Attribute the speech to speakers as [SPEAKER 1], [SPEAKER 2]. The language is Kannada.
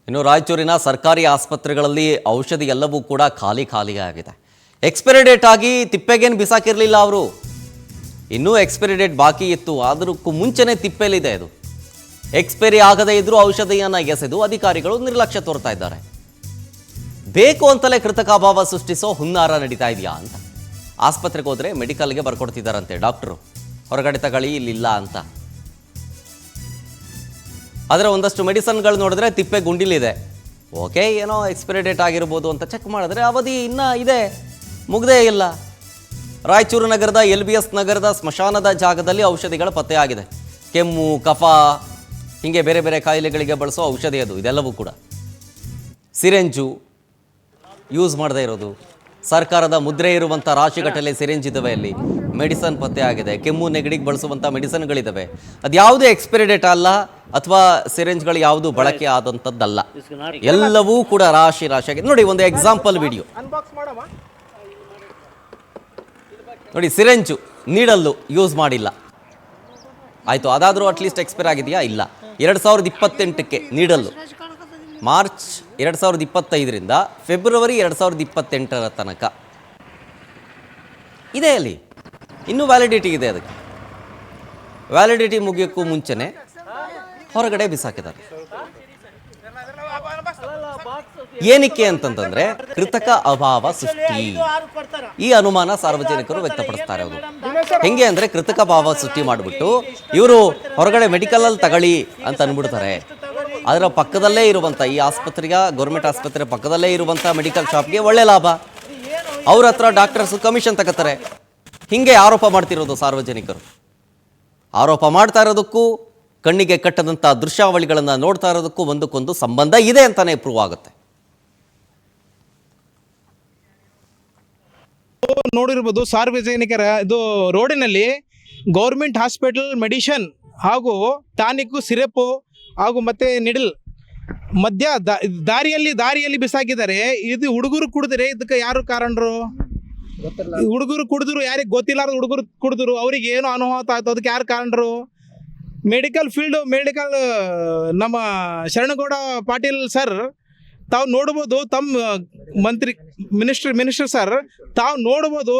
[SPEAKER 1] ಇನ್ನು ರಾಯಚೂರಿನ ಸರ್ಕಾರಿ ಆಸ್ಪತ್ರೆಗಳಲ್ಲಿ ಔಷಧಿ ಎಲ್ಲವೂ ಕೂಡ ಖಾಲಿ ಆಗಿದೆ. ಎಕ್ಸ್ಪೈರಿ ಡೇಟ್ ಆಗಿ ತಿಪ್ಪೆಗೇನು ಬಿಸಾಕಿರಲಿಲ್ಲ ಅವರು. ಇನ್ನೂ ಎಕ್ಸ್ಪೈರಿ ಡೇಟ್ ಬಾಕಿ ಇತ್ತು, ಅದಕ್ಕೂ ಮುಂಚೆನೇ ತಿಪ್ಪೆಲಿದೆ ಅದು. ಎಕ್ಸ್ಪೈರಿ ಆಗದೇ ಇದ್ರೂ ಔಷಧಿಯನ್ನು ಎಸೆದು ಅಧಿಕಾರಿಗಳು ನಿರ್ಲಕ್ಷ್ಯ ತೋರ್ತಾ ಇದ್ದಾರೆ. ಬೇಕು ಅಂತಲೇ ಕೃತಕ ಅಭಾವ ಸೃಷ್ಟಿಸೋ ಹುನ್ನಾರ ನಡೀತಾ ಇದೆಯಾ ಅಂತ. ಆಸ್ಪತ್ರೆಗೆ ಹೋದರೆ ಮೆಡಿಕಲ್ಗೆ ಬರ್ಕೊಡ್ತಿದ್ದಾರಂತೆ ಡಾಕ್ಟ್ರು, ಹೊರಗಡೆ ತಗೊಳ್ಳಿ ಇಲ್ಲಿಲ್ಲ ಅಂತ. ಆದರೆ ಒಂದಷ್ಟು ಮೆಡಿಸನ್ಗಳು ನೋಡಿದ್ರೆ ತಿಪ್ಪೆ ಗುಂಡಿಲಿದೆ. ಓಕೆ, ಏನೋ ಎಕ್ಸ್ಪೈರಿ ಡೇಟ್ ಆಗಿರ್ಬೋದು ಅಂತ ಚೆಕ್ ಮಾಡಿದ್ರೆ ಅವಧಿ ಇನ್ನೂ ಇದೆ, ಮುಗ್ದೇ ಇಲ್ಲ. ರಾಯಚೂರು ನಗರದ LBS ನಗರದ ಸ್ಮಶಾನದ ಜಾಗದಲ್ಲಿ ಔಷಧಿಗಳ ಪತ್ತೆಯಾಗಿದೆ. ಕೆಮ್ಮು, ಕಫ, ಹೀಗೆ ಬೇರೆ ಬೇರೆ ಕಾಯಿಲೆಗಳಿಗೆ ಬಳಸೋ ಔಷಧಿ ಅದು. ಇದೆಲ್ಲವೂ ಕೂಡ ಸಿರೆಂಜು ಯೂಸ್ ಮಾಡದೇ ಇರೋದು. ಸರ್ಕಾರದ ಮುದ್ರೆ ಇರುವಂಥ ರಾಶಿಗಟ್ಟಲೆ ಸಿರೆಂಜ್ ಇದ್ದಾವೆ, ಅಲ್ಲಿ ಮೆಡಿಸನ್ ಪತ್ತೆ ಆಗಿದೆ. ಕೆಮ್ಮು ನೆಗಡಿಗೆ ಬಳಸುವಂಥ ಮೆಡಿಸನ್ಗಳಿದ್ದಾವೆ. ಅದು ಯಾವುದೇ ಎಕ್ಸ್ಪೈರಿ ಡೇಟ್ ಅಲ್ಲ, ಅಥವಾ ಸಿರೆಂಜ್ಗಳು ಯಾವುದು ಬಳಕೆ ಆದಂಥದ್ದಲ್ಲ. ಎಲ್ಲವೂ ಕೂಡ ರಾಶಿಯಾಗಿದೆ. ನೋಡಿ, ಒಂದು ಎಕ್ಸಾಂಪಲ್ ವಿಡಿಯೋ ನೋಡಿ. ಸಿರೆಂಜು, ನೀಡಲ್ಲು ಯೂಸ್ ಮಾಡಿಲ್ಲ, ಆಯಿತು. ಅದಾದರೂ ಅಟ್ಲೀಸ್ಟ್ ಎಕ್ಸ್ಪೈರ್ ಆಗಿದೆಯಾ? ಇಲ್ಲ. 2028ಕ್ಕೆ ನೀಡಲ್ಲು, ಮಾರ್ಚ್ 2025ರಿಂದ ಫೆಬ್ರವರಿ 2028ರ ತನಕ ಇದೆ ಅಲ್ಲಿ. ಇನ್ನೂ ವ್ಯಾಲಿಡಿಟಿ ಇದೆ ಅದಕ್ಕೆ. ವ್ಯಾಲಿಡಿಟಿ ಮುಗಿಯೋಕ್ಕೂ ಮುಂಚೆನೇ ಹೊರಗಡೆ ಬಿಸಾಕಿದ್ದಾರೆ. ಏನಕ್ಕೆ ಅಂತಂತಂದ್ರೆ ಕೃತಕ ಅಭಾವ ಸೃಷ್ಟಿ, ಈ ಅನುಮಾನ ಸಾರ್ವಜನಿಕರು ವ್ಯಕ್ತಪಡಿಸ್ತಾರೆ. ಅವರು ಹೆಂಗೆ ಅಂದ್ರೆ ಕೃತಕ ಅಭಾವ ಸೃಷ್ಟಿ ಮಾಡಿಬಿಟ್ಟು ಇವರು ಹೊರಗಡೆ ಮೆಡಿಕಲಲ್ಲಿ ತಗೊಳ್ಳಿ ಅಂತ ಅಂದ್ಬಿಡ್ತಾರೆ. ಅದರ ಪಕ್ಕದಲ್ಲೇ ಇರುವಂಥ ಈ ಆಸ್ಪತ್ರೆಗೆ, ಗೌರ್ಮೆಂಟ್ ಆಸ್ಪತ್ರೆ ಪಕ್ಕದಲ್ಲೇ ಇರುವಂಥ ಮೆಡಿಕಲ್ ಶಾಪ್ಗೆ ಒಳ್ಳೆ ಲಾಭ. ಅವ್ರ ಹತ್ರ ಡಾಕ್ಟರ್ಸು ಕಮಿಷನ್ ತಗೋತಾರೆ. ಹಿಂಗೆ ಆರೋಪ ಮಾಡ್ತಿರೋದು ಸಾರ್ವಜನಿಕರು. ಆರೋಪ ಮಾಡ್ತಾ ಇರೋದಕ್ಕೂ ಕಣ್ಣಿಗೆ ಕಟ್ಟದಂಥ ದೃಶ್ಯಾವಳಿಗಳನ್ನು ನೋಡ್ತಾ ಇರೋದಕ್ಕೂ ಒಂದಕ್ಕೊಂದು ಸಂಬಂಧ ಇದೆ ಅಂತಾನೆ ಪ್ರೂವ್ ಆಗುತ್ತೆ.
[SPEAKER 2] ನೋಡಿರ್ಬೋದು, ಸಾರ್ವಜನಿಕರ ಇದು ರೋಡಿನಲ್ಲಿ ಗೌರ್ಮೆಂಟ್ ಹಾಸ್ಪಿಟಲ್ ಮೆಡಿಷನ್ ಹಾಗೂ ಟಾನಿಕ್ಕು, ಸಿರಪ್ಪು ಹಾಗೂ ಮತ್ತೆ ನಿಡಲ್ ಮಧ್ಯ ದಾರಿಯಲ್ಲಿ ಬಿಸಾಕಿದ್ದಾರೆ. ಇದು ಹುಡುಗರು ಕುಡಿದ್ರೆ ಇದಕ್ಕೆ ಯಾರು ಕಾರಣರು? ಹುಡುಗರು ಕುಡಿದ್ರು, ಯಾರಿಗೆ ಗೊತ್ತಿಲ್ಲಾರ ಹುಡುಗರು ಕುಡಿದ್ರು, ಅವ್ರಿಗೆ ಏನು ಅನುಭವ ಆಯ್ತು, ಅದಕ್ಕೆ ಯಾರು ಕಾರಣರು? ಮೆಡಿಕಲ್ ನಮ್ಮ ಶರಣಗೌಡ ಪಾಟೀಲ್ ಸರ್ ತಾವು ನೋಡ್ಬೋದು, ತಮ್ಮ ಮಿನಿಸ್ಟರ್ ಸರ್ ತಾವು ನೋಡ್ಬೋದು.